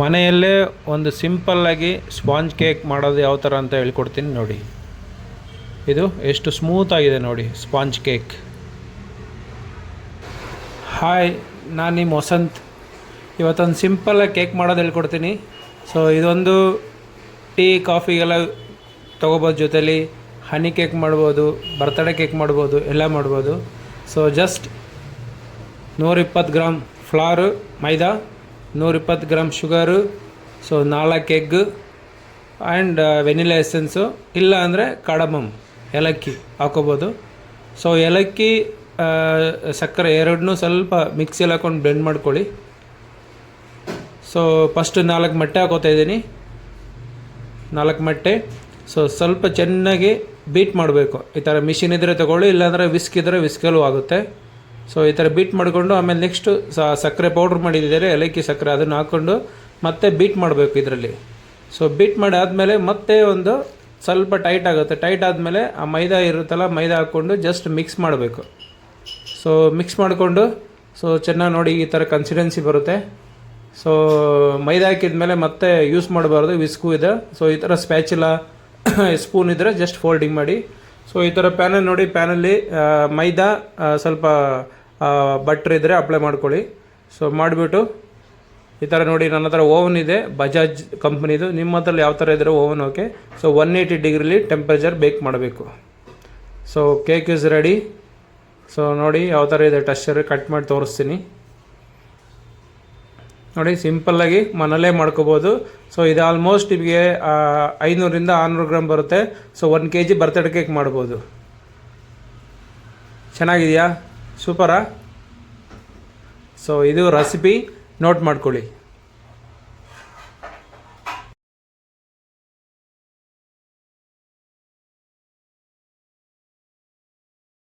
ಮನೆಯಲ್ಲೇ ಒಂದು ಸಿಂಪಲ್ಲಾಗಿ ಸ್ಪಾಂಜ್ ಕೇಕ್ ಮಾಡೋದು ಯಾವ ಥರ ಅಂತ ಹೇಳ್ಕೊಡ್ತೀನಿ ನೋಡಿ. ಇದು ಎಷ್ಟು ಸ್ಮೂತಾಗಿದೆ ನೋಡಿ ಸ್ಪಾಂಜ್ ಕೇಕ್. ಹಾಯ್, ನಾನು ನಿಮ್ಮ ವಸಂತ್. ಇವತ್ತೊಂದು ಸಿಂಪಲ್ಲಾಗಿ ಕೇಕ್ ಮಾಡೋದು ಹೇಳ್ಕೊಡ್ತೀನಿ. ಸೊ ಇದೊಂದು ಟೀ ಕಾಫಿಗೆಲ್ಲ ತೊಗೋಬೋದು, ಜೊತೆಲಿ ಹನಿ ಕೇಕ್ ಮಾಡ್ಬೋದು, ಬರ್ತಡೇ ಕೇಕ್ ಮಾಡ್ಬೋದು, ಎಲ್ಲ ಮಾಡ್ಬೋದು. So just 120 gram flower, maida, 120 gram sugar, so 4 egg and vanilla essence, ಇಲ್ಲ ಅಂದರೆ ಕಾರ್ಡಮಮ್ ಏಲಕ್ಕಿ ಹಾಕೋಬೋದು. ಸೊ ಏಲಕ್ಕಿ ಸಕ್ಕರೆ ಎರಡನ್ನೂ ಸ್ವಲ್ಪ ಮಿಕ್ಸಿಯಲ್ಲಿ ಹಾಕೊಂಡು ಬ್ಲೆಂಡ್ ಮಾಡ್ಕೊಳ್ಳಿ. ಸೊ ಫಸ್ಟ್ 4 ಮೊಟ್ಟೆ ಹಾಕೋತಾ ಇದ್ದೀನಿ, 4 ಮೊಟ್ಟೆ. ಸೊ ಸ್ವಲ್ಪ ಚೆನ್ನಾಗಿ ಬೀಟ್ ಮಾಡಬೇಕು. ಈ ಥರ ಮಿಷಿನ್ ಇದ್ದರೆ ತೊಗೊಳ್ಳಿ, ಇಲ್ಲಾಂದರೆ ವಿಸ್ಕ್ ಇದ್ದರೆ ವಿಸ್ಕಲ್ಲೂ ಆಗುತ್ತೆ. ಸೊ ಈ ಥರ ಬೀಟ್ ಮಾಡಿಕೊಂಡು ಆಮೇಲೆ ನೆಕ್ಸ್ಟು ಸಕ್ಕರೆ ಪೌಡ್ರ್ ಮಾಡಿದ್ದಾರೆ, ಏಲಕ್ಕಿ ಸಕ್ಕರೆ, ಅದನ್ನು ಹಾಕ್ಕೊಂಡು ಮತ್ತೆ ಬೀಟ್ ಮಾಡಬೇಕು ಇದರಲ್ಲಿ. ಸೊ ಬೀಟ್ ಮಾಡಿ ಆದಮೇಲೆ ಮತ್ತೆ ಒಂದು ಸ್ವಲ್ಪ ಟೈಟ್ ಆಗುತ್ತೆ. ಟೈಟ್ ಆದಮೇಲೆ ಆ ಮೈದಾ ಇರುತ್ತಲ್ಲ, ಮೈದಾ ಹಾಕ್ಕೊಂಡು ಜಸ್ಟ್ ಮಿಕ್ಸ್ ಮಾಡಬೇಕು. ಸೊ ಮಿಕ್ಸ್ ಮಾಡಿಕೊಂಡು ಸೊ ಚೆನ್ನಾಗಿ ನೋಡಿ ಈ ಥರ ಕನ್ಸಿಸ್ಟೆನ್ಸಿ ಬರುತ್ತೆ. ಸೊ ಮೈದಾ ಹಾಕಿದ್ಮೇಲೆ ಮತ್ತೆ ಯೂಸ್ ಮಾಡಬಾರ್ದು, ವಿಸ್ಕು ಇದೆ. ಸೊ ಈ ಥರ ಸ್ಪ್ಯಾಚುಲಾ ಸ್ಪೂನ್ ಇದ್ದರೆ ಜಸ್ಟ್ ಫೋಲ್ಡಿಂಗ್ ಮಾಡಿ. ಸೊ ಈ ಥರ ಪ್ಯಾನಲ್ಲಿ ನೋಡಿ, ಪ್ಯಾನಲ್ಲಿ ಮೈದಾ ಸ್ವಲ್ಪ ಬಟ್ರ್ ಇದ್ದರೆ ಅಪ್ಲೈ ಮಾಡ್ಕೊಳ್ಳಿ. ಸೊ ಮಾಡಿಬಿಟ್ಟು ಈ ಥರ ನೋಡಿ, ನನ್ನ ಹತ್ರ ಓವನ್ ಇದೆ, ಬಜಾಜ್ ಕಂಪ್ನಿದು. ನಿಮ್ಮ ಹತ್ರ ಯಾವ ಥರ ಇದ್ದರೆ ಓವನ್ ಓಕೆ. ಸೊ 180 ಡಿಗ್ರಿಲಿ ಟೆಂಪ್ರೇಚರ್ ಬೇಕ್ ಮಾಡಬೇಕು. So cake is ready. So ನೋಡಿ ಯಾವ ಥರ ಇದೆ ಟೆಕ್ಸ್ಚರ್, ಕಟ್ ಮಾಡಿ ತೋರಿಸ್ತೀನಿ ನೋಡಿ. ಸಿಂಪಲ್ಲಾಗಿ ಮನೇಲೇ ಮಾಡ್ಕೋಬೋದು. ಸೊ ಇದು ಆಲ್ಮೋಸ್ಟ್ ನಿಮಗೆ 500ರಿಂದ 600 ಗ್ರಾಮ್ ಬರುತ್ತೆ. ಸೊ 1 kg ಬರ್ತಡೇ ಕೇಕ್ ಮಾಡ್ಬೋದು. ಚೆನ್ನಾಗಿದೆಯಾ? ಸೂಪರಾ? ಸೊ ಇದು ರೆಸಿಪಿ ನೋಟ್ ಮಾಡ್ಕೊಳ್ಳಿ.